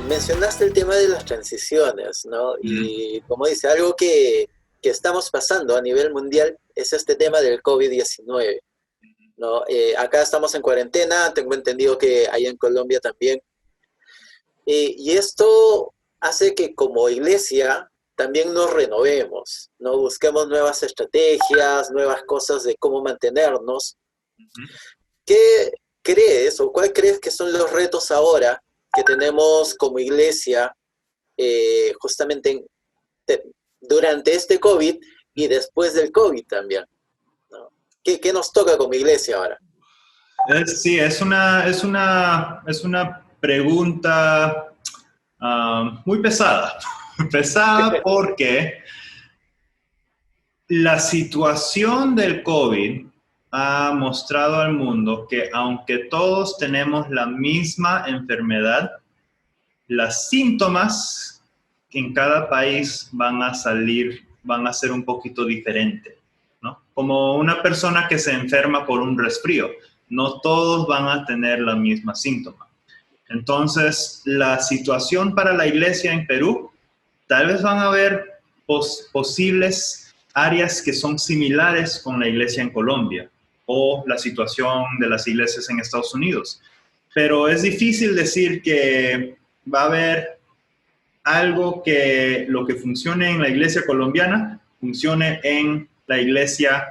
mencionaste el tema de las transiciones, ¿no? Ujú, Y como dice, algo que estamos pasando a nivel mundial es este tema del COVID-19, ¿no? Acá estamos en cuarentena, tengo entendido que ahí en Colombia también. Y esto hace que como iglesia también nos renovemos, ¿no? Busquemos nuevas estrategias, nuevas cosas de cómo mantenernos. ujú. ¿Qué crees o cuál crees que son los retos ahora que tenemos como iglesia justamente te- durante este COVID y después del COVID también, ¿no? ¿Qué nos toca como iglesia ahora? Sí, es una pregunta muy pesada. Pesada porque la situación del COVID ha mostrado al mundo que aunque todos tenemos la misma enfermedad, los síntomas en cada país van a ser un poquito diferentes, ¿no? Como una persona que se enferma por un resfrío, no todos van a tener la misma síntoma. Entonces, la situación para la iglesia en Perú, tal vez van a haber posibles áreas que son similares con la iglesia en Colombia o la situación de las iglesias en Estados Unidos. Pero es difícil decir que va a haber algo que lo que funcione en la iglesia colombiana funcione en la iglesia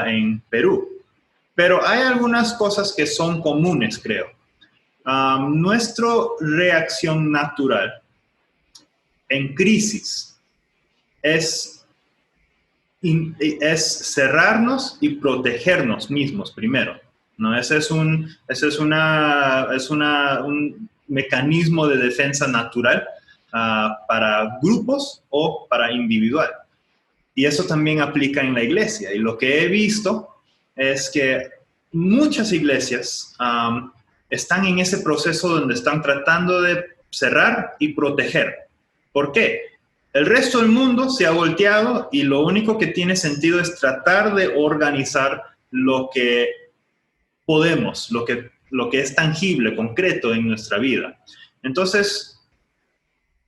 en Perú. Pero hay algunas cosas que son comunes, creo. Nuestra reacción natural en crisis es, es cerrarnos y protegernos mismos primero, ¿no? Un mecanismo de defensa natural para grupos o para individual. Y eso también aplica en la iglesia. Y lo que he visto es que muchas iglesias están en ese proceso donde están tratando de cerrar y proteger. ¿Por qué? El resto del mundo se ha volteado y lo único que tiene sentido es tratar de organizar lo que podemos, lo que es tangible, concreto en nuestra vida. Entonces,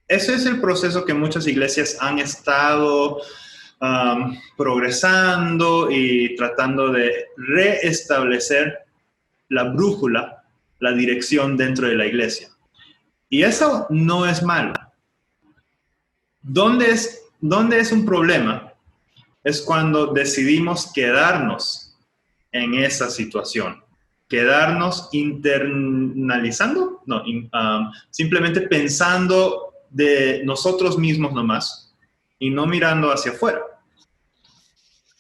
ese es el proceso que muchas iglesias han estado progresando y tratando de reestablecer la brújula, la dirección dentro de la iglesia. Y eso no es malo. ¿Dónde es un problema? Es cuando decidimos quedarnos en esa situación. Quedarnos internalizando, no, simplemente pensando de nosotros mismos nomás y no mirando hacia afuera.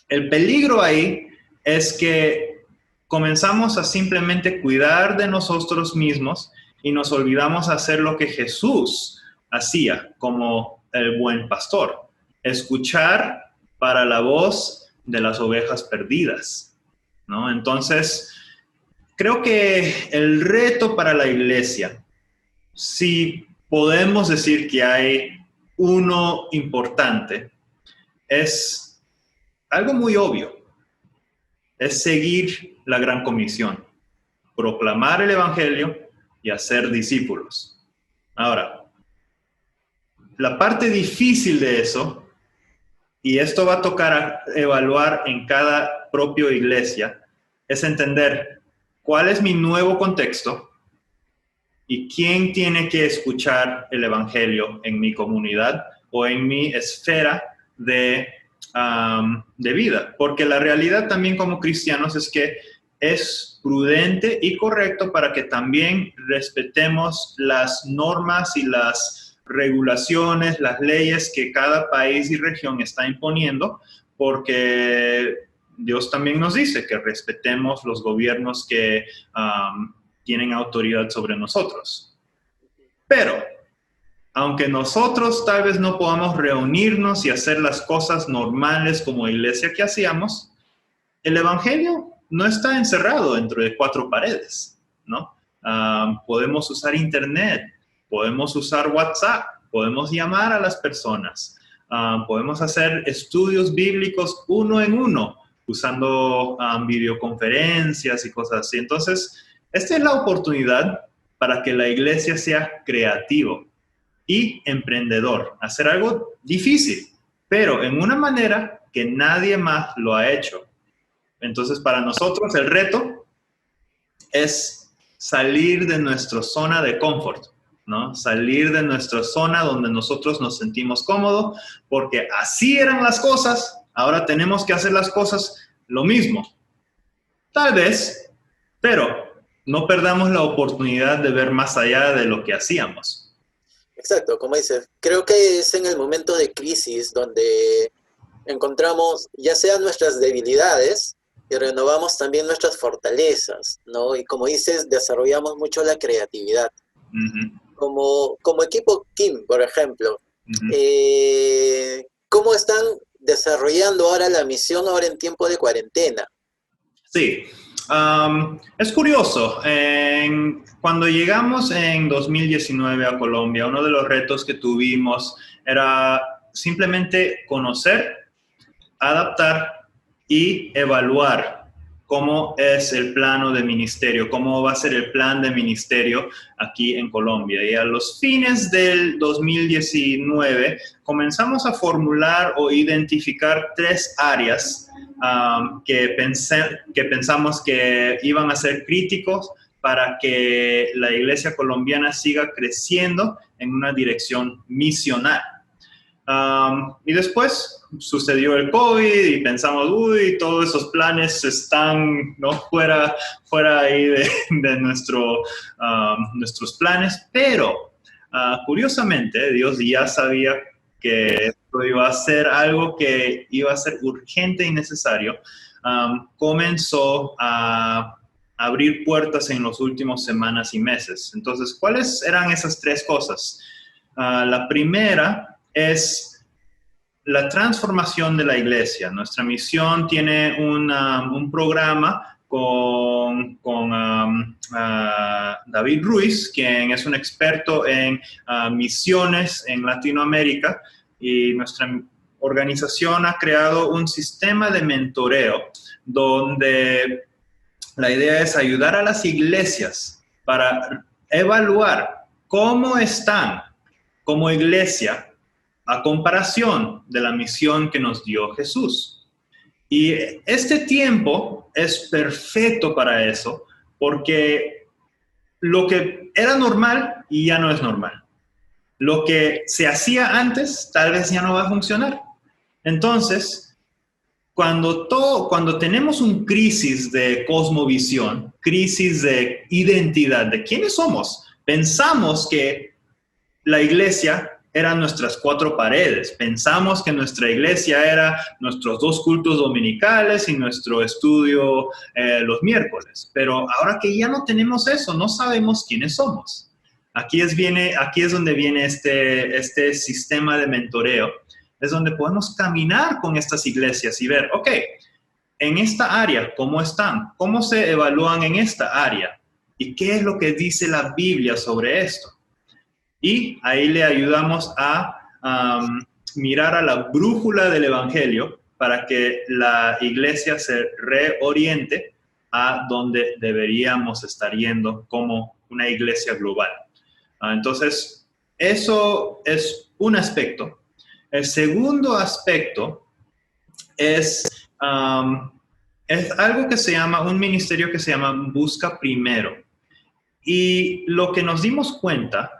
El peligro ahí es que comenzamos a simplemente cuidar de nosotros mismos y nos olvidamos hacer lo que Jesús hacía como el buen pastor, escuchar para la voz de las ovejas perdidas, ¿no? Entonces, creo que el reto para la iglesia, si podemos decir que hay uno importante, es algo muy obvio, es seguir la gran comisión, proclamar el evangelio y hacer discípulos. Ahora, la parte difícil de eso, y esto va a tocar evaluar en cada propia iglesia, es entender cuál es mi nuevo contexto y quién tiene que escuchar el evangelio en mi comunidad o en mi esfera de vida. Porque la realidad también como cristianos es que es prudente y correcto para que también respetemos las normas y las regulaciones, las leyes que cada país y región está imponiendo, porque Dios también nos dice que respetemos los gobiernos que tienen autoridad sobre nosotros. Pero aunque nosotros tal vez no podamos reunirnos y hacer las cosas normales como iglesia que hacíamos, el evangelio no está encerrado dentro de cuatro paredes, ¿no? Podemos usar internet, podemos usar WhatsApp, podemos llamar a las personas, podemos hacer estudios bíblicos uno en uno, usando videoconferencias y cosas así. Entonces, esta es la oportunidad para que la iglesia sea creativa, y emprendedor. Hacer algo difícil, pero en una manera que nadie más lo ha hecho. Entonces, para nosotros el reto es salir de nuestra zona de confort, ¿no? Salir de nuestra zona donde nosotros nos sentimos cómodos, porque así eran las cosas, ahora tenemos que hacer las cosas lo mismo. Tal vez, pero no perdamos la oportunidad de ver más allá de lo que hacíamos. Exacto, como dices, creo que es en el momento de crisis donde encontramos ya sean nuestras debilidades y renovamos también nuestras fortalezas, ¿no? Y como dices, desarrollamos mucho la creatividad. Uh-huh. Como equipo Kim, por ejemplo, Uh-huh. ¿cómo están desarrollando ahora la misión ahora en tiempo de cuarentena? Sí, es curioso. Cuando llegamos en 2019 a Colombia, uno de los retos que tuvimos era simplemente conocer, adaptar y evaluar cómo es el plano de ministerio, cómo va a ser el plan de ministerio aquí en Colombia. Y a los fines del 2019 comenzamos a formular o identificar 3 áreas que pensamos que iban a ser críticos para que la iglesia colombiana siga creciendo en una dirección misional. Y después sucedió el COVID y pensamos, uy, todos esos planes están, ¿no?, fuera ahí de nuestros planes, pero curiosamente Dios ya sabía que esto iba a ser algo que iba a ser urgente y necesario. Comenzó a abrir puertas en las últimas semanas y meses. Entonces, ¿cuáles eran esas 3 cosas? La primera es la transformación de la iglesia. Nuestra misión tiene un programa con David Ruiz, quien es un experto en misiones en Latinoamérica, y nuestra organización ha creado un sistema de mentoreo donde la idea es ayudar a las iglesias para evaluar cómo están como iglesia a comparación de la misión que nos dio Jesús. Y este tiempo es perfecto para eso, porque lo que era normal ya no es normal. Lo que se hacía antes tal vez ya no va a funcionar. Entonces, cuando tenemos un crisis de cosmovisión, crisis de identidad, de quiénes somos, pensamos que la iglesia eran nuestras 4 paredes. Pensamos que nuestra iglesia era nuestros 2 cultos dominicales y nuestro estudio los miércoles. Pero ahora que ya no tenemos eso, no sabemos quiénes somos. Aquí es donde viene este sistema de mentoreo. Es donde podemos caminar con estas iglesias y ver, ok, en esta área, ¿cómo están? ¿Cómo se evalúan en esta área? ¿Y qué es lo que dice la Biblia sobre esto? Y ahí le ayudamos a mirar a la brújula del Evangelio para que la iglesia se reoriente a donde deberíamos estar yendo como una iglesia global. Entonces, eso es un aspecto. El segundo aspecto es algo que se llama, un ministerio que se llama Busca Primero. Y lo que nos dimos cuenta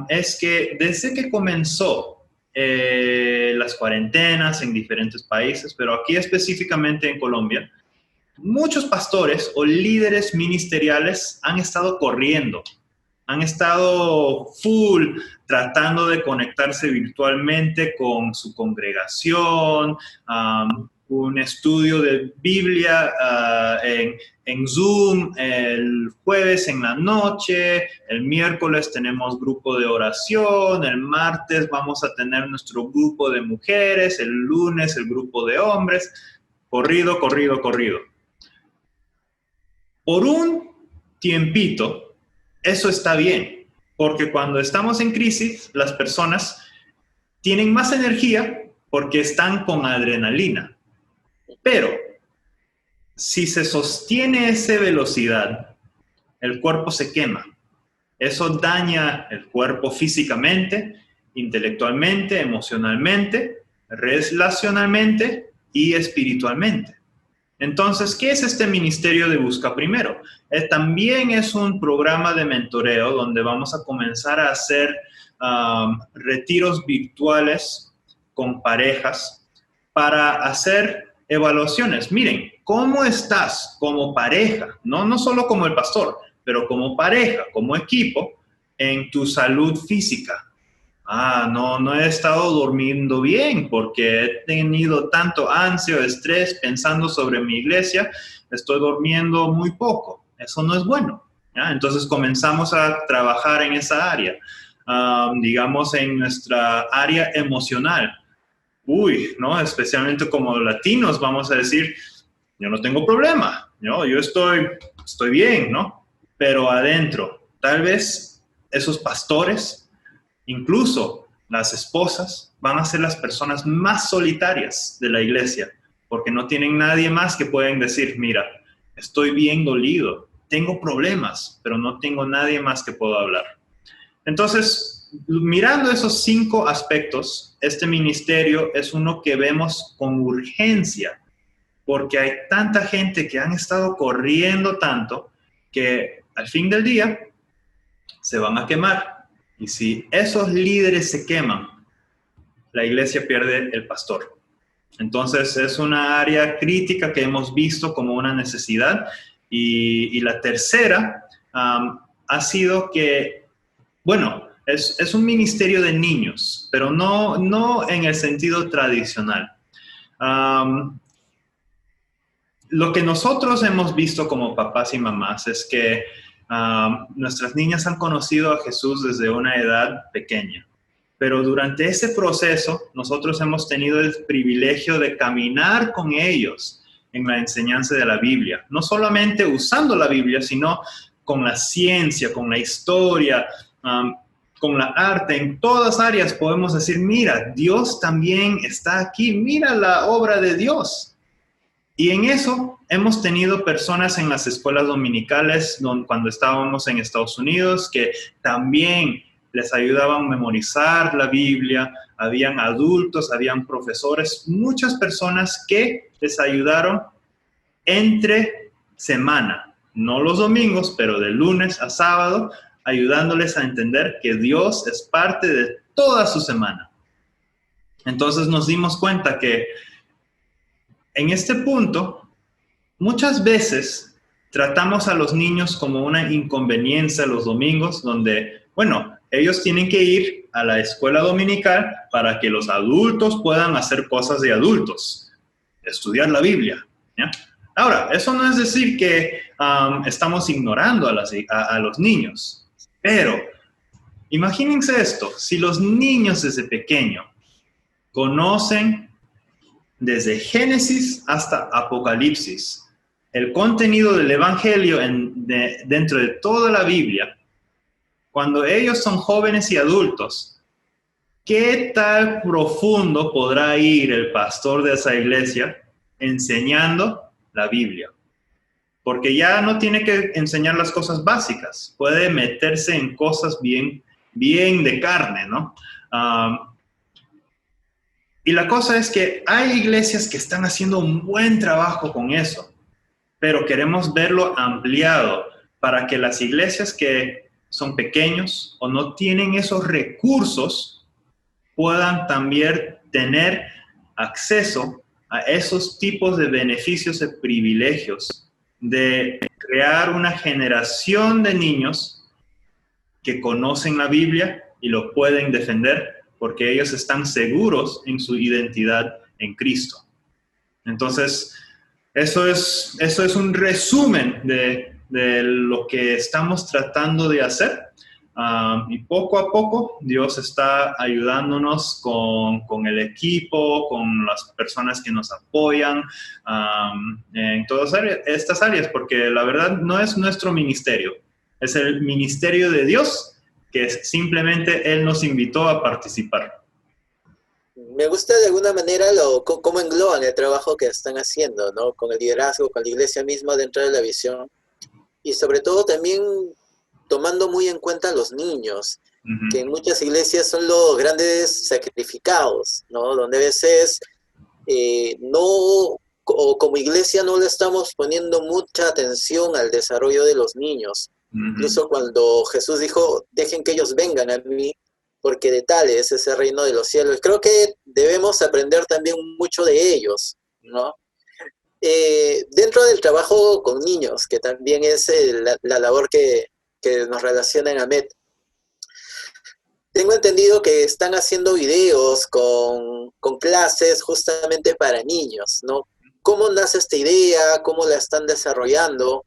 es que desde que comenzó las cuarentenas en diferentes países, pero aquí específicamente en Colombia, muchos pastores o líderes ministeriales han estado corriendo, han estado full tratando de conectarse virtualmente con su congregación, un estudio de Biblia en Zoom el jueves en la noche, el miércoles tenemos grupo de oración, el martes vamos a tener nuestro grupo de mujeres, el lunes el grupo de hombres, corrido. Por un tiempito, eso está bien, porque cuando estamos en crisis, las personas tienen más energía porque están con adrenalina. Pero si se sostiene esa velocidad, el cuerpo se quema. Eso daña el cuerpo físicamente, intelectualmente, emocionalmente, relacionalmente y espiritualmente. Entonces, ¿qué es este ministerio de Busca Primero? También es un programa de mentoreo donde vamos a comenzar a hacer retiros virtuales con parejas para hacer evaluaciones. Miren, ¿cómo estás como pareja? No solo como el pastor, pero como pareja, como equipo, en tu salud física. No he estado durmiendo bien porque he tenido tanto ansia o estrés pensando sobre mi iglesia, estoy durmiendo muy poco. Eso no es bueno, ¿ya? Entonces comenzamos a trabajar en esa área, digamos en nuestra área emocional. ¿No? Especialmente como latinos vamos a decir, yo no tengo problema, ¿no? Yo estoy bien, ¿no? Pero adentro, tal vez esos pastores, incluso las esposas, van a ser las personas más solitarias de la iglesia, porque no tienen nadie más que pueden decir, mira, estoy bien dolido, tengo problemas, pero no tengo nadie más que pueda hablar. Entonces, mirando esos 5 aspectos, este ministerio es uno que vemos con urgencia, porque hay tanta gente que han estado corriendo tanto que al fin del día se van a quemar. Y si esos líderes se queman, la iglesia pierde el pastor. Entonces es una área crítica que hemos visto como una necesidad. Y la tercera ha sido que, bueno, es un ministerio de niños, pero no en el sentido tradicional. Lo que nosotros hemos visto como papás y mamás es que nuestras niñas han conocido a Jesús desde una edad pequeña. Pero durante ese proceso, nosotros hemos tenido el privilegio de caminar con ellos en la enseñanza de la Biblia. No solamente usando la Biblia, sino con la ciencia, con la historia, con la arte. En todas áreas podemos decir, mira, Dios también está aquí. Mira la obra de Dios. Y en eso hemos tenido personas en las escuelas dominicales cuando estábamos en Estados Unidos que también les ayudaban a memorizar la Biblia, habían adultos, habían profesores, muchas personas que les ayudaron entre semana, no los domingos, pero de lunes a sábado, ayudándoles a entender que Dios es parte de toda su semana. Entonces nos dimos cuenta que en este punto, muchas veces tratamos a los niños como una inconveniencia los domingos, donde, bueno, ellos tienen que ir a la escuela dominical para que los adultos puedan hacer cosas de adultos, estudiar la Biblia, ¿ya? Ahora, eso no es decir que estamos ignorando a los niños, pero imagínense esto, si los niños desde pequeño conocen desde Génesis hasta Apocalipsis, el contenido del Evangelio dentro de toda la Biblia, cuando ellos son jóvenes y adultos, ¿qué tal profundo podrá ir el pastor de esa iglesia enseñando la Biblia? Porque ya no tiene que enseñar las cosas básicas, puede meterse en cosas bien de carne, ¿no? Y la cosa es que hay iglesias que están haciendo un buen trabajo con eso, pero queremos verlo ampliado para que las iglesias que son pequeños o no tienen esos recursos puedan también tener acceso a esos tipos de beneficios y privilegios de crear una generación de niños que conocen la Biblia y lo pueden defender porque ellos están seguros en su identidad en Cristo. Entonces, eso es un resumen de lo que estamos tratando de hacer. Y poco a poco Dios está ayudándonos con el equipo, con las personas que nos apoyan en todas estas áreas, porque la verdad no es nuestro ministerio, es el ministerio de Dios, que simplemente Él nos invitó a participar. Me gusta de alguna manera cómo engloban el trabajo que están haciendo, ¿no? Con el liderazgo, con la iglesia misma dentro de la visión. Y sobre todo también tomando muy en cuenta a los niños, que Ujú, en muchas iglesias son los grandes sacrificados, ¿no? Donde a veces no, o como iglesia no le estamos poniendo mucha atención al desarrollo de los niños. ujú. Incluso cuando Jesús dijo, dejen que ellos vengan a mí, porque de tal es ese reino de los cielos. Creo que debemos aprender también mucho de ellos, ¿no? Dentro del trabajo con niños, que también es la labor que nos relaciona en AMET, tengo entendido que están haciendo videos con clases justamente para niños, ¿no? ¿Cómo nace esta idea? ¿Cómo la están desarrollando?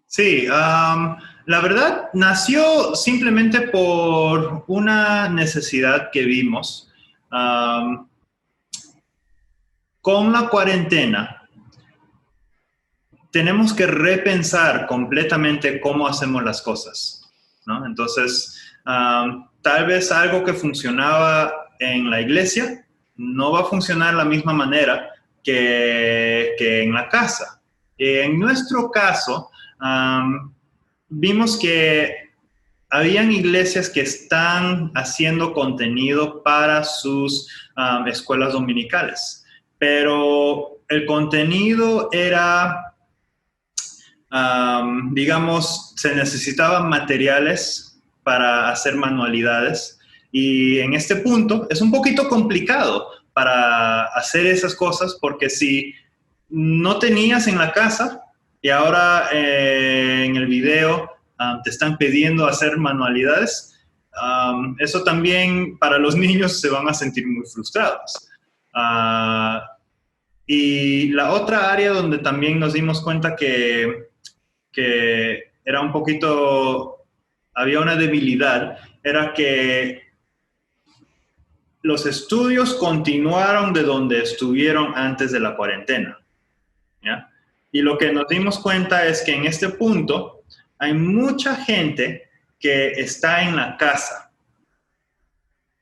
Sí, la verdad nació simplemente por una necesidad que vimos. Am, con la cuarentena, tenemos que repensar completamente cómo hacemos las cosas, ¿no? Entonces, tal vez algo que funcionaba en la iglesia no va a funcionar de la misma manera que en la casa. En nuestro caso, vimos que habían iglesias que están haciendo contenido para sus escuelas dominicales, pero el contenido era digamos, se necesitaban materiales para hacer manualidades y en este punto es un poquito complicado para hacer esas cosas porque si no tenías en la casa y ahora en el video te están pidiendo hacer manualidades, eso también para los niños se van a sentir muy frustrados. Uh, y la otra área donde también nos dimos cuenta que era un poquito, había una debilidad, era que los estudios continuaron de donde estuvieron antes de la cuarentena, ¿ya? Y lo que nos dimos cuenta es que en este punto hay mucha gente que está en la casa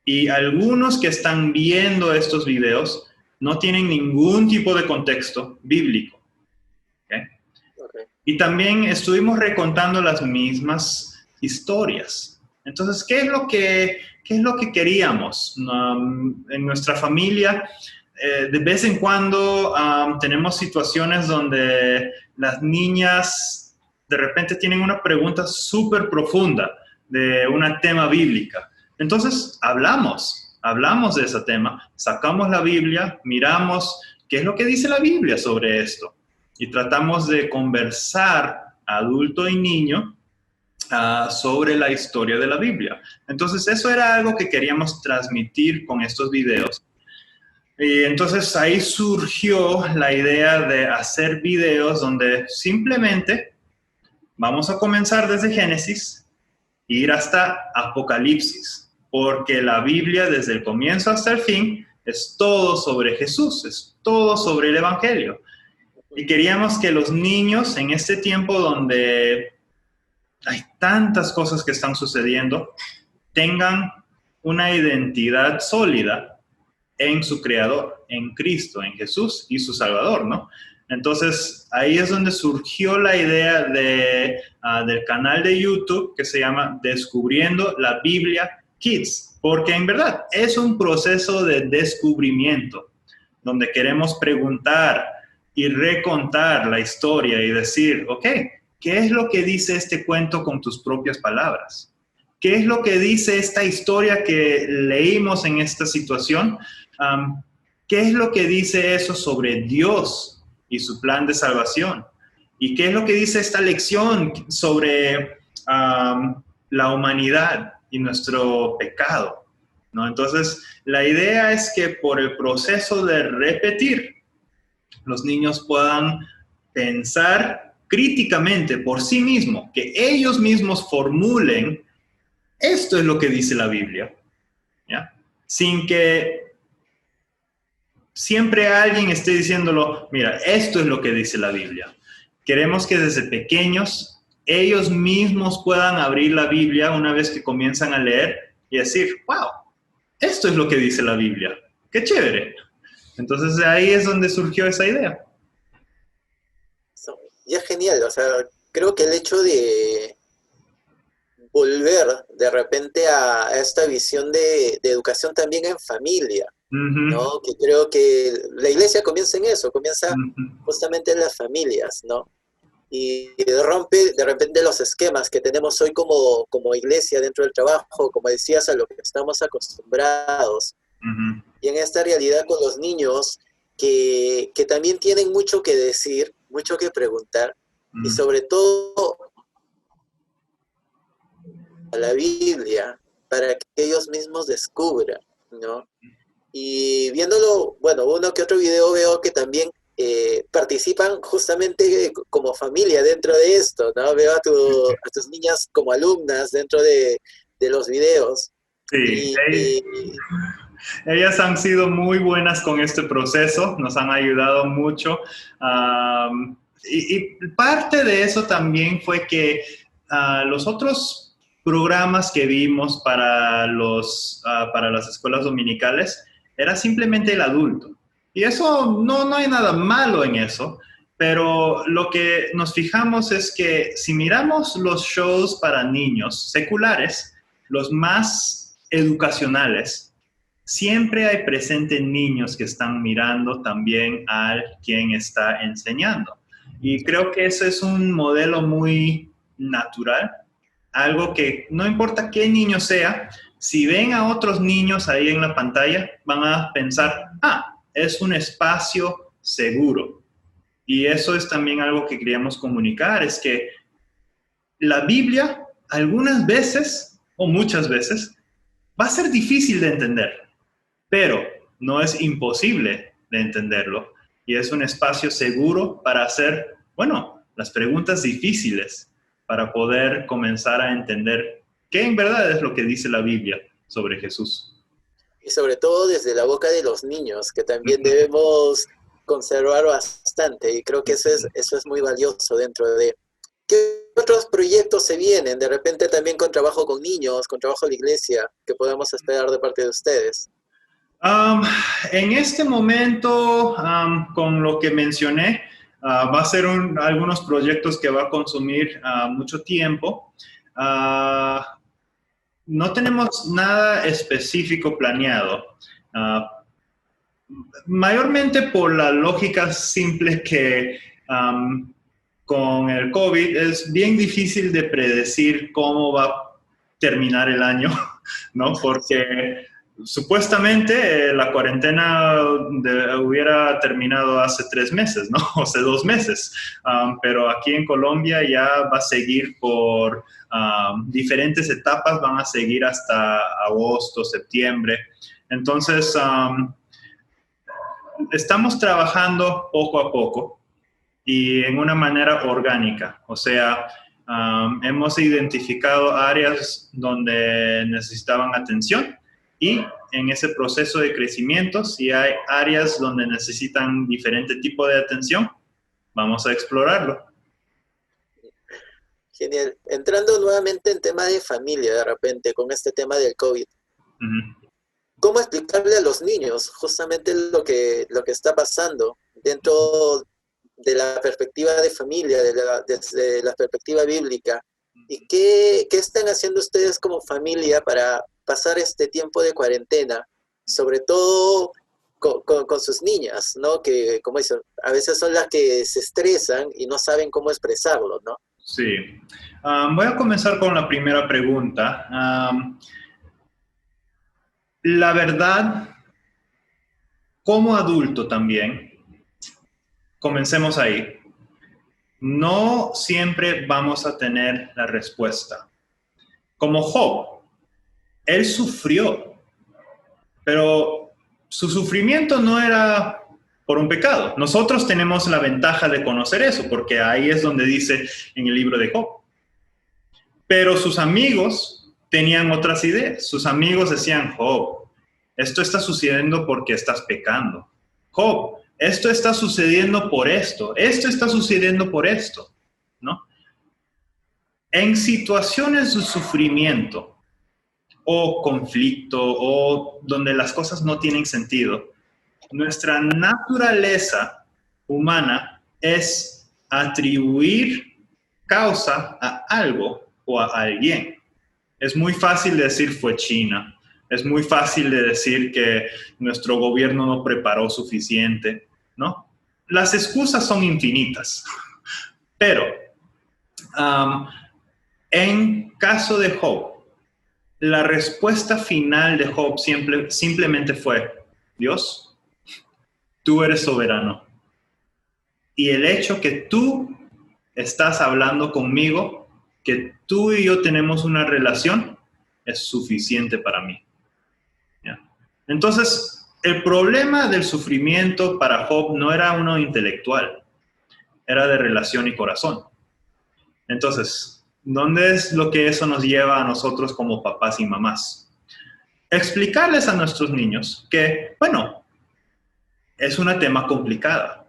y algunos que están viendo estos videos no tienen ningún tipo de contexto bíblico. ¿Okay? Okay. Y también estuvimos recontando las mismas historias. Entonces, qué es lo que queríamos? En nuestra familia, de vez en cuando tenemos situaciones donde las niñas de repente tienen una pregunta súper profunda de un tema bíblica. Entonces, hablamos de ese tema, sacamos la Biblia, miramos qué es lo que dice la Biblia sobre esto y tratamos de conversar adulto y niño sobre la historia de la Biblia. Entonces eso era algo que queríamos transmitir con estos videos. Y entonces ahí surgió la idea de hacer videos donde simplemente vamos a comenzar desde Génesis e ir hasta Apocalipsis, porque la Biblia desde el comienzo hasta el fin es todo sobre Jesús, es todo sobre el Evangelio. Y queríamos que los niños en este tiempo donde hay tantas cosas que están sucediendo, tengan una identidad sólida en su Creador, en Cristo, en Jesús y su Salvador, ¿no? Entonces, ahí es donde surgió la idea del canal de YouTube que se llama Descubriendo la Biblia Kids, porque en verdad es un proceso de descubrimiento, donde queremos preguntar y recontar la historia y decir, ok, ¿qué es lo que dice este cuento con tus propias palabras? ¿Qué es lo que dice esta historia que leímos en esta situación? ¿Qué es lo que dice eso sobre Dios y su plan de salvación? ¿Y qué es lo que dice esta lección sobre la humanidad y nuestro pecado? ¿No? Entonces, la idea es que por el proceso de repetir, los niños puedan pensar críticamente por sí mismos, que ellos mismos formulen, esto es lo que dice la Biblia, ¿ya? Sin que siempre alguien esté diciéndolo, mira, esto es lo que dice la Biblia. Queremos que desde pequeños ellos mismos puedan abrir la Biblia una vez que comienzan a leer y decir, wow, esto es lo que dice la Biblia. ¡Qué chévere! Entonces de ahí es donde surgió esa idea. Y es genial, o sea, creo que el hecho de volver de repente a esta visión de educación también en familia, Ujú, ¿no? Que creo que la iglesia comienza en eso, comienza ujú, justamente en las familias, ¿no? Y rompe de repente los esquemas que tenemos hoy como iglesia dentro del trabajo, como decías, a lo que estamos acostumbrados. ujú, Y en esta realidad con los niños que también tienen mucho que decir, mucho que preguntar, y ujú. sobre todo a la Biblia, para que ellos mismos descubran, ¿no? Y viéndolo, bueno, uno que otro video veo que también participan justamente como familia dentro de esto, ¿no? Veo a tus niñas como alumnas dentro de los videos. Sí, Y ellas han sido muy buenas con este proceso, nos han ayudado mucho. Y parte de eso también fue que los otros programas que vimos para las escuelas dominicales era simplemente el adulto. Y eso no hay nada malo en eso, pero lo que nos fijamos es que si miramos los shows para niños seculares, los más educacionales, siempre hay presente niños que están mirando también al quien está enseñando. Y creo que eso es un modelo muy natural, algo que no importa qué niño sea, si ven a otros niños ahí en la pantalla, van a pensar, es un espacio seguro. Y eso es también algo que queríamos comunicar, es que la Biblia algunas veces, o muchas veces, va a ser difícil de entender, pero no es imposible de entenderlo. Y es un espacio seguro para hacer, bueno, las preguntas difíciles, para poder comenzar a entender qué en verdad es lo que dice la Biblia sobre Jesús. y sobre todo desde la boca de los niños, que también debemos conservar bastante, y creo que eso es muy valioso dentro de... ¿Qué otros proyectos se vienen? De repente también con trabajo con niños, con trabajo en la iglesia, que podemos esperar de parte de ustedes. Um, en este momento, con lo que mencioné, va a ser algunos proyectos que va a consumir mucho tiempo. Uh, no tenemos nada específico planeado. Uh, Mayormente por la lógica simple que con el COVID es bien difícil de predecir cómo va a terminar el año, ¿no? Porque supuestamente la cuarentena hubiera terminado hace 3 meses, ¿no? O sea, 2 meses. Pero aquí en Colombia ya va a seguir por diferentes etapas, van a seguir hasta agosto, septiembre. Entonces, estamos trabajando poco a poco y en una manera orgánica. O sea, hemos identificado áreas donde necesitaban atención y en ese proceso de crecimiento, si hay áreas donde necesitan diferente tipo de atención, vamos a explorarlo. Genial. Entrando nuevamente en tema de familia, de repente, con este tema del COVID. Uh-huh. ¿Cómo explicarle a los niños justamente lo que está pasando dentro de la perspectiva de familia, desde la perspectiva bíblica? ¿Y qué están haciendo ustedes como familia para pasar este tiempo de cuarentena? Sobre todo con sus niñas, ¿no? Que, como dicen, a veces son las que se estresan y no saben cómo expresarlo, ¿no? Sí. Voy a comenzar con la primera pregunta. La verdad, como adulto también, comencemos ahí. No siempre vamos a tener la respuesta. Como Job, él sufrió, pero su sufrimiento no era por un pecado. Nosotros tenemos la ventaja de conocer eso, porque ahí es donde dice en el libro de Job. Pero sus amigos tenían otras ideas. Sus amigos decían, Job, esto está sucediendo porque estás pecando. Job, esto está sucediendo por esto. Esto está sucediendo por esto, ¿no? En situaciones de sufrimiento o conflicto o donde las cosas no tienen sentido, nuestra naturaleza humana es atribuir causa a algo o a alguien. Es muy fácil decir fue China. Es muy fácil de decir que nuestro gobierno no preparó suficiente, ¿no? Las excusas son infinitas. Pero, en caso de Job, la respuesta final de Job simplemente fue, Dios, tú eres soberano. Y el hecho que tú estás hablando conmigo, que tú y yo tenemos una relación, es suficiente para mí. ¿Ya? Entonces, el problema del sufrimiento para Job no era uno intelectual, era de relación y corazón. Entonces, ¿dónde es lo que eso nos lleva a nosotros como papás y mamás? Explicarles a nuestros niños que, bueno, es un tema complicado.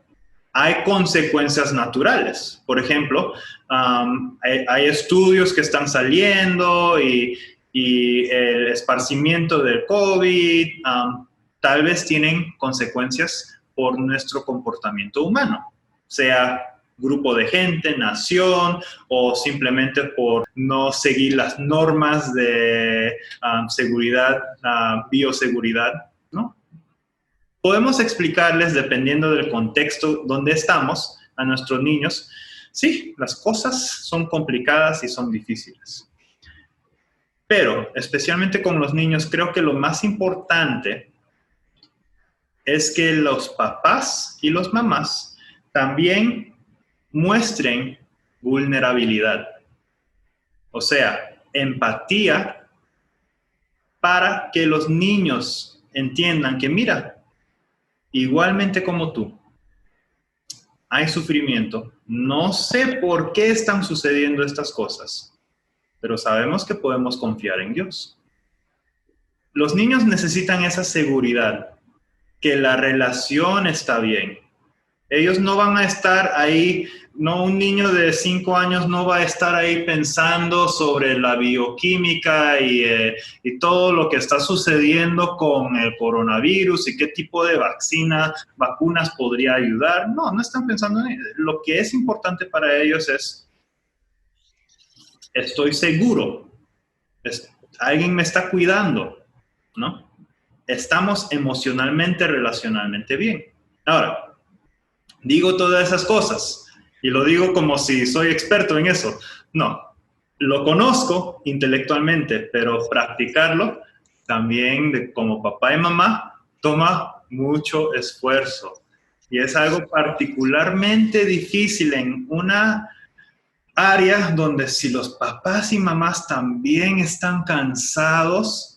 Hay consecuencias naturales. Por ejemplo, hay estudios que están saliendo y el esparcimiento del COVID tal vez tienen consecuencias por nuestro comportamiento humano, sea grupo de gente, nación, o simplemente por no seguir las normas de seguridad, bioseguridad, ¿no? Podemos explicarles, dependiendo del contexto donde estamos, a nuestros niños, sí, las cosas son complicadas y son difíciles. Pero, especialmente con los niños, creo que lo más importante es que los papás y los mamás también muestren vulnerabilidad. O sea, empatía para que los niños entiendan que, mira, igualmente como tú, hay sufrimiento. No sé por qué están sucediendo estas cosas, pero sabemos que podemos confiar en Dios. Los niños necesitan esa seguridad, que la relación está bien. Ellos no van a estar ahí, no, un niño de 5 años no va a estar ahí pensando sobre la bioquímica y todo lo que está sucediendo con el coronavirus y qué tipo de vacunas podría ayudar. No, no están pensando en eso. Lo que es importante para ellos es, estoy seguro, alguien me está cuidando, ¿no? Estamos emocionalmente, relacionalmente bien. Ahora, digo todas esas cosas y lo digo como si soy experto en eso. No, lo conozco intelectualmente, pero practicarlo también como papá y mamá toma mucho esfuerzo. Y es algo particularmente difícil en una área donde si los papás y mamás también están cansados,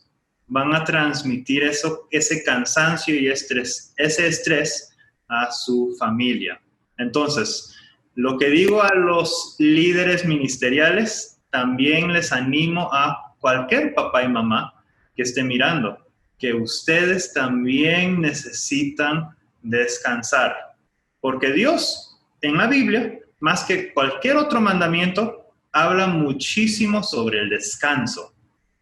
van a transmitir ese cansancio y ese estrés a su familia. Entonces, lo que digo a los líderes ministeriales, también les animo a cualquier papá y mamá que esté mirando, que ustedes también necesitan descansar. Porque Dios, en la Biblia, más que cualquier otro mandamiento, habla muchísimo sobre el descanso,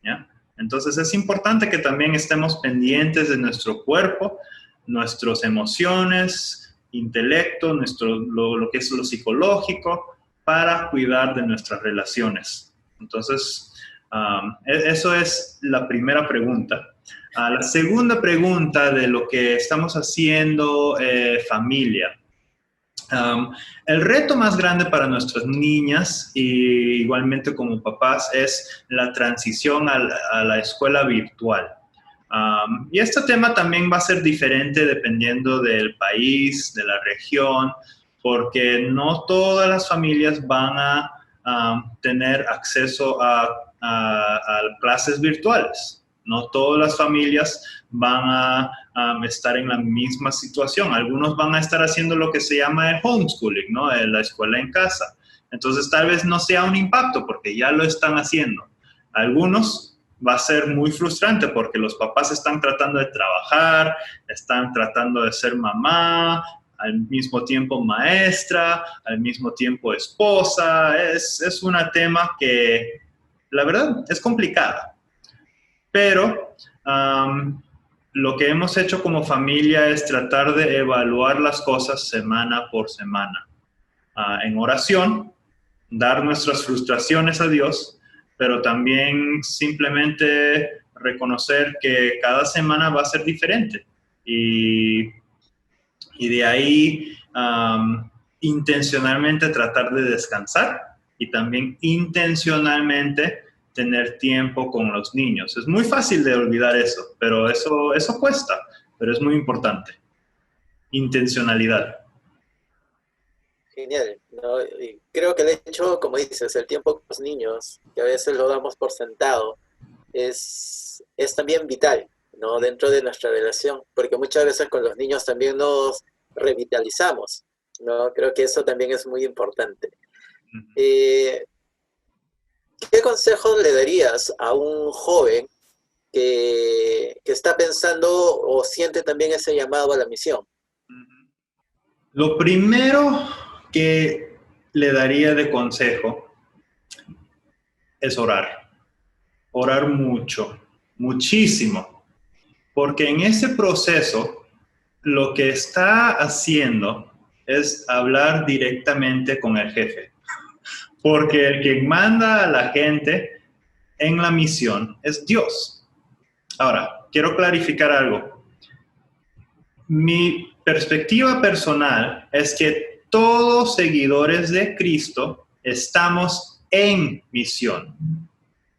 ¿ya? Entonces es importante que también estemos pendientes de nuestro cuerpo, nuestras emociones, intelecto, lo que es lo psicológico, para cuidar de nuestras relaciones. Entonces, eso es la primera pregunta. La segunda pregunta de lo que estamos haciendo, familia. El reto más grande para nuestras niñas, y igualmente como papás, es la transición a la escuela virtual. Y este tema también va a ser diferente dependiendo del país, de la región, porque no todas las familias van a tener acceso a clases virtuales. No todas las familias van a estar en la misma situación. Algunos van a estar haciendo lo que se llama el homeschooling, ¿no? La escuela en casa. Entonces, tal vez no sea un impacto porque ya lo están haciendo. Algunos va a ser muy frustrante porque los papás están tratando de trabajar, están tratando de ser mamá, al mismo tiempo maestra, al mismo tiempo esposa. Es un tema que, la verdad, es complicado. Pero lo que hemos hecho como familia es tratar de evaluar las cosas semana por semana. En oración, dar nuestras frustraciones a Dios, pero también simplemente reconocer que cada semana va a ser diferente. Y de ahí intencionalmente tratar de descansar y también intencionalmente tener tiempo con los niños. Es muy fácil de olvidar eso, pero eso cuesta, pero es muy importante. Intencionalidad. Genial, ¿no? Y creo que el hecho, como dices, el tiempo con los niños, que a veces lo damos por sentado, es también vital, ¿no? Dentro de nuestra relación, porque muchas veces con los niños también nos revitalizamos, ¿no? Creo que eso también es muy importante. Eh, ¿Qué consejos le darías a un joven que está pensando o siente también ese llamado a la misión? Lo primero que le daría de consejo es orar. Orar mucho, muchísimo. Porque en ese proceso, lo que está haciendo es hablar directamente con el jefe. Porque el que manda a la gente en la misión es Dios. Ahora, quiero clarificar algo. Mi perspectiva personal es que todos seguidores de Cristo estamos en misión.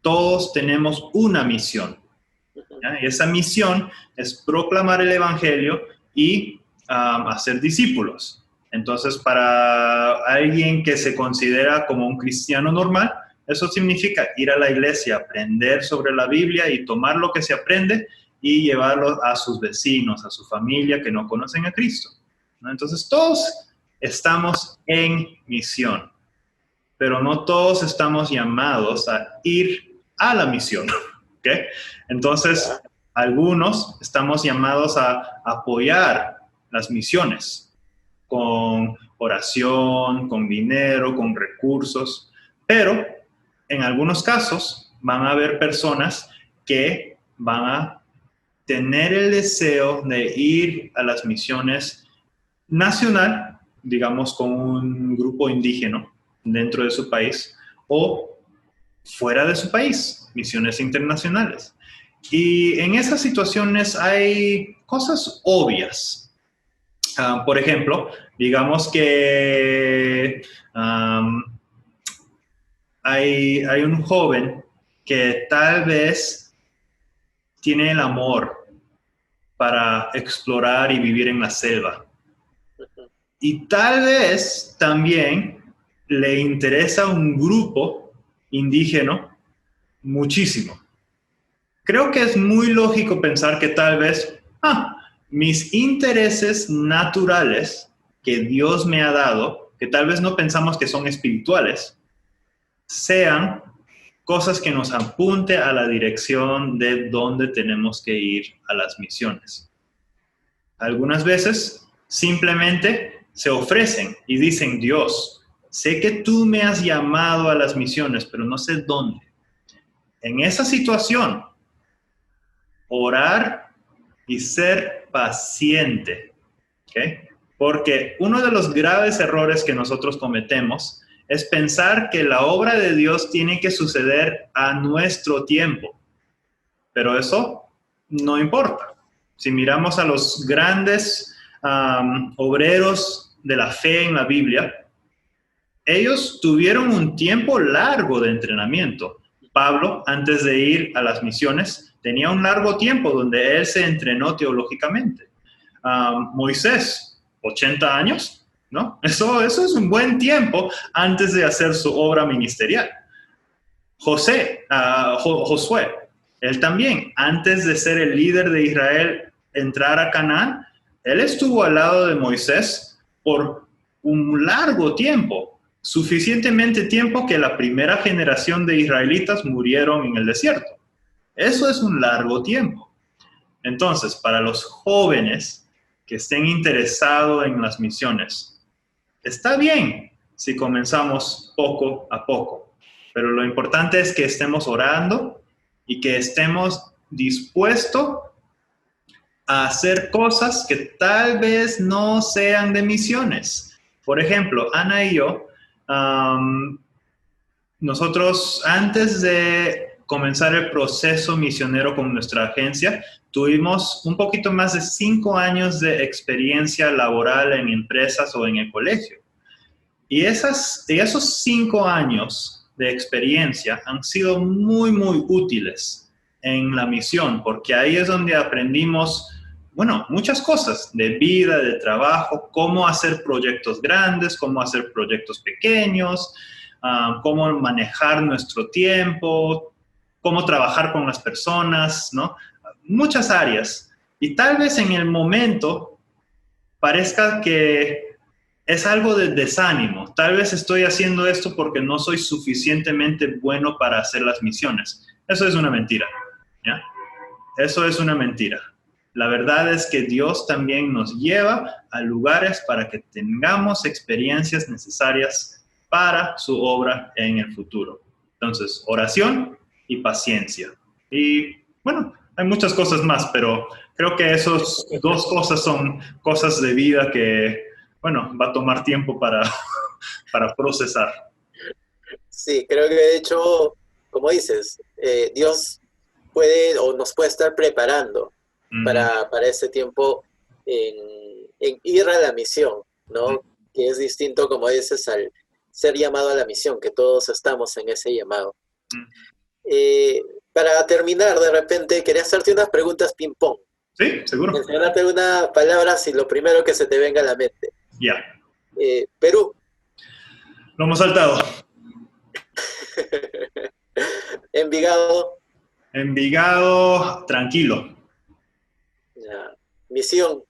Todos tenemos una misión. ¿Ya? Y esa misión es proclamar el Evangelio y hacer discípulos. Entonces, para alguien que se considera como un cristiano normal, eso significa ir a la iglesia, aprender sobre la Biblia y tomar lo que se aprende y llevarlo a sus vecinos, a su familia que no conocen a Cristo, ¿no? Entonces, todos estamos en misión, pero no todos estamos llamados a ir a la misión. ¿Okay? Entonces, algunos estamos llamados a apoyar las misiones con oración, con dinero, con recursos, pero en algunos casos van a haber personas que van a tener el deseo de ir a las misiones nacional, digamos con un grupo indígena dentro de su país, o fuera de su país, misiones internacionales. Y en esas situaciones hay cosas obvias. Por ejemplo, digamos que hay un joven que tal vez tiene el amor para explorar y vivir en la selva. Y tal vez también le interesa un grupo indígena muchísimo. Creo que es muy lógico pensar que tal vez mis intereses naturales que Dios me ha dado, que tal vez no pensamos que son espirituales, sean cosas que nos apunte a la dirección de dónde tenemos que ir a las misiones. Algunas veces simplemente se ofrecen y dicen: Dios, sé que tú me has llamado a las misiones, pero no sé dónde. En esa situación, orar y ser paciente, ¿okay? Porque uno de los graves errores que nosotros cometemos es pensar que la obra de Dios tiene que suceder a nuestro tiempo, pero eso no importa. Si miramos a los grandes obreros de la fe en la Biblia, ellos tuvieron un tiempo largo de entrenamiento. Pablo, antes de ir a las misiones, tenía un largo tiempo donde él se entrenó teológicamente. Moisés, 80 años, ¿no? Eso es un buen tiempo antes de hacer su obra ministerial. Josué, él también, antes de ser el líder de Israel, entrar a Canaán, él estuvo al lado de Moisés por un largo tiempo, suficientemente tiempo que la primera generación de israelitas murieron en el desierto. Eso es un largo tiempo. Entonces, para los jóvenes que estén interesados en las misiones, está bien si comenzamos poco a poco, pero lo importante es que estemos orando y que estemos dispuestos a hacer cosas que tal vez no sean de misiones. Por ejemplo, Ana y yo nosotros, antes de comenzar el proceso misionero con nuestra agencia, tuvimos un poquito más de 5 años de experiencia laboral en empresas o en el colegio. Y esos 5 años de experiencia han sido muy, muy útiles en la misión, porque ahí es donde aprendimos, bueno, muchas cosas de vida, de trabajo, cómo hacer proyectos grandes, cómo hacer proyectos pequeños, cómo manejar nuestro tiempo, cómo trabajar con las personas, ¿no? Muchas áreas. Y tal vez en el momento parezca que es algo de desánimo. Tal vez estoy haciendo esto porque no soy suficientemente bueno para hacer las misiones. Eso es una mentira, ¿ya? Eso es una mentira. La verdad es que Dios también nos lleva a lugares para que tengamos experiencias necesarias para su obra en el futuro. Entonces, oración y paciencia. Y bueno, hay muchas cosas más, pero creo que esas 2 cosas son cosas de vida que, bueno, va a tomar tiempo para procesar. Sí, creo que de hecho, como dices, Dios puede o nos puede estar preparando para ese tiempo en ir a la misión, ¿no? Que es distinto, como dices, al ser llamado a la misión, que todos estamos en ese llamado. Para terminar, de repente, quería hacerte unas preguntas ping-pong. Sí, seguro. Mencionate una palabra si lo primero que se te venga a la mente. Ya. Perú. Lo hemos saltado. Envigado. Envigado, tranquilo. Ya. Misión.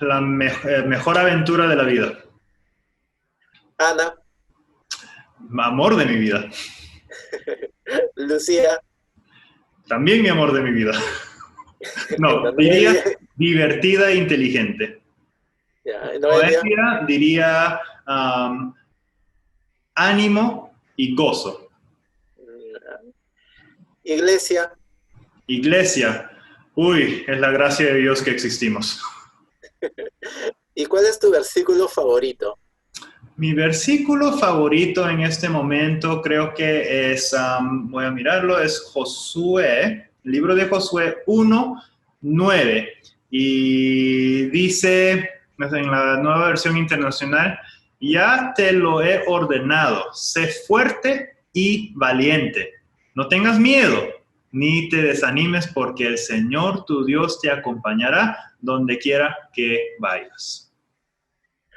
La mejor aventura de la vida. Ana. Amor de mi vida. Lucía. También mi amor de mi vida. No, diría divertida e inteligente. Ya, Noelia. Diría ánimo y gozo. Iglesia. Iglesia. Uy, es la gracia de Dios que existimos. ¿Y cuál es tu versículo favorito? Mi versículo favorito en este momento creo que es, voy a mirarlo, es Josué, el libro de Josué 1:9. Y dice, en la nueva versión internacional, ya te lo he ordenado, sé fuerte y valiente. No tengas miedo, ni te desanimes, porque el Señor tu Dios te acompañará donde quiera que vayas.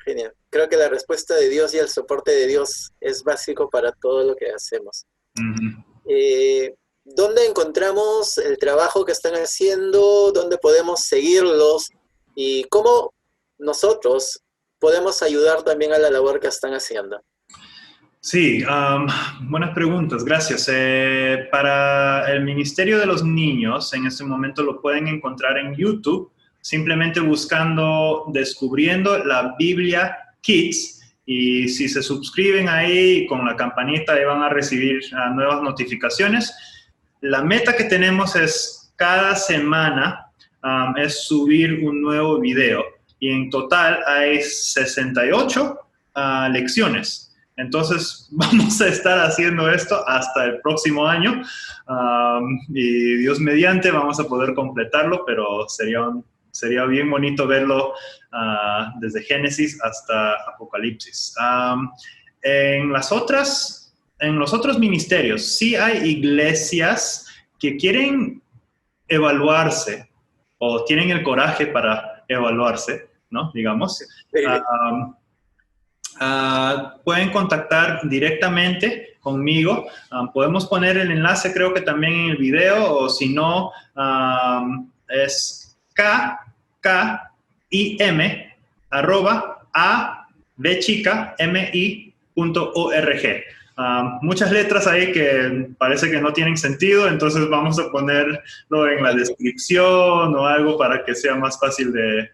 Genial. Creo que la respuesta de Dios y el soporte de Dios es básico para todo lo que hacemos. ¿Dónde encontramos el trabajo que están haciendo? ¿Dónde podemos seguirlos? ¿Y cómo nosotros podemos ayudar también a la labor que están haciendo? Sí, buenas preguntas, gracias. Para el Ministerio de los Niños, en este momento lo pueden encontrar en YouTube, simplemente buscando, descubriendo la Biblia Kids, y si se suscriben ahí con la campanita, ahí van a recibir nuevas notificaciones. La meta que tenemos es cada semana es subir un nuevo video, y en total hay 68 lecciones. Entonces, vamos a estar haciendo esto hasta el próximo año, y Dios mediante vamos a poder completarlo, pero sería bien bonito verlo desde Génesis hasta Apocalipsis. En los otros ministerios, sí hay iglesias que quieren evaluarse o tienen el coraje para evaluarse, ¿no? Digamos. Pueden contactar directamente conmigo. Podemos poner el enlace, creo que también en el video, o si no, es kkim@abchicami.org. Muchas letras ahí que parece que no tienen sentido, entonces vamos a ponerlo en la descripción o algo para que sea más fácil de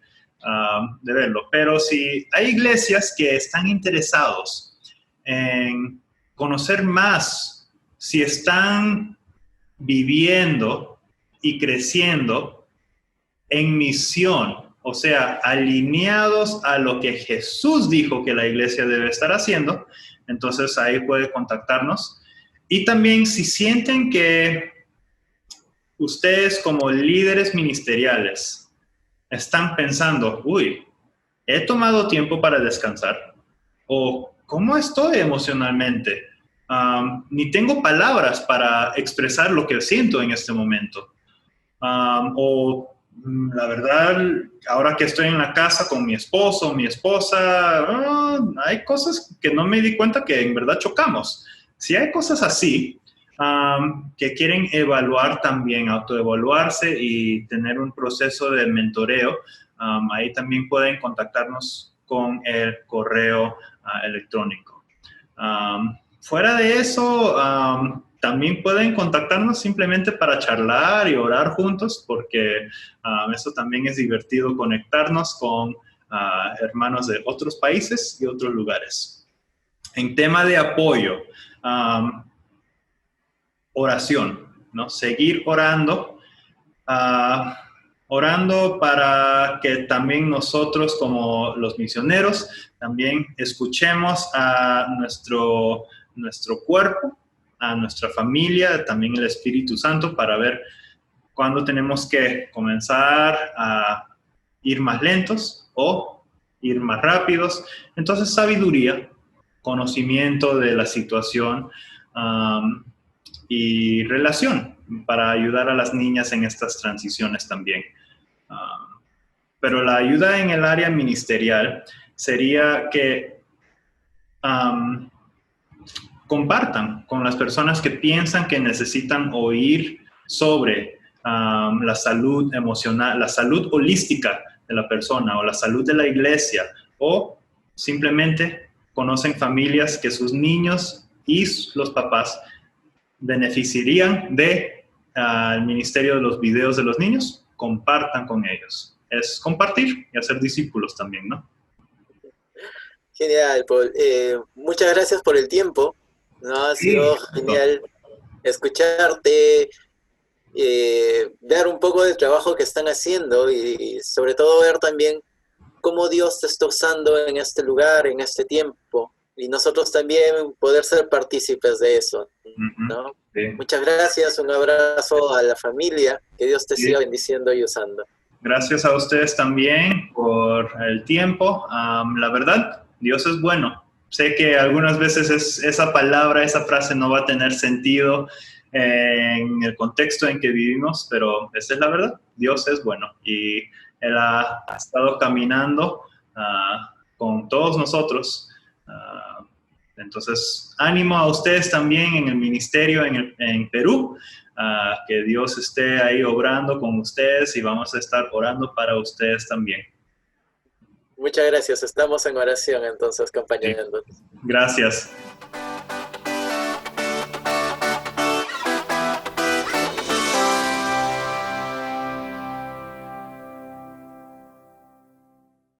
verlo. Pero si hay iglesias que están interesados en conocer más, si están viviendo y creciendo en misión o sea, alineados a lo que Jesús dijo que la iglesia debe estar haciendo, entonces ahí puede contactarnos. Y también si sienten que ustedes como líderes ministeriales están pensando, uy, he tomado tiempo para descansar, o cómo estoy emocionalmente, ni tengo palabras para expresar lo que siento en este momento, la verdad, ahora que estoy en la casa con mi esposo, mi esposa, hay cosas que no me di cuenta que en verdad chocamos. Si hay cosas así, que quieren evaluar también, autoevaluarse y tener un proceso de mentoreo, ahí también pueden contactarnos con el correo electrónico. Fuera de eso, también pueden contactarnos simplemente para charlar y orar juntos, porque eso también es divertido, conectarnos con hermanos de otros países y otros lugares. En tema de apoyo, oración, ¿no? Seguir orando, orando para que también nosotros como los misioneros también escuchemos a nuestro cuerpo, a nuestra familia, también el Espíritu Santo, para ver cuándo tenemos que comenzar a ir más lentos o ir más rápidos. Entonces, sabiduría, conocimiento de la situación, y relación para ayudar a las niñas en estas transiciones también. Pero la ayuda en el área ministerial sería que compartan con las personas que piensan que necesitan oír sobre la salud emocional, la salud holística de la persona o la salud de la iglesia, o simplemente conocen familias que sus niños y los papás beneficiarían de el ministerio de los videos de los niños. Compartan con ellos. Es compartir y hacer discípulos también, ¿no? Genial, Paul. Muchas gracias por el tiempo, ¿no? Ha sido genial escucharte, ver un poco del trabajo que están haciendo y sobre todo ver también cómo Dios te está usando en este lugar, en este tiempo, y nosotros también poder ser partícipes de eso, ¿no? Sí. Muchas gracias, un abrazo a la familia, que Dios te siga bendiciendo y usando. Gracias a ustedes también por el tiempo. La verdad, Dios es bueno. Sé que algunas veces esa palabra, esa frase no va a tener sentido en el contexto en que vivimos, pero esa es la verdad. Dios es bueno y Él ha estado caminando con todos nosotros. Entonces, ánimo a ustedes también en el ministerio en Perú, que Dios esté ahí obrando con ustedes y vamos a estar orando para ustedes también. Muchas gracias, estamos en oración entonces, compañeros. Sí. Gracias.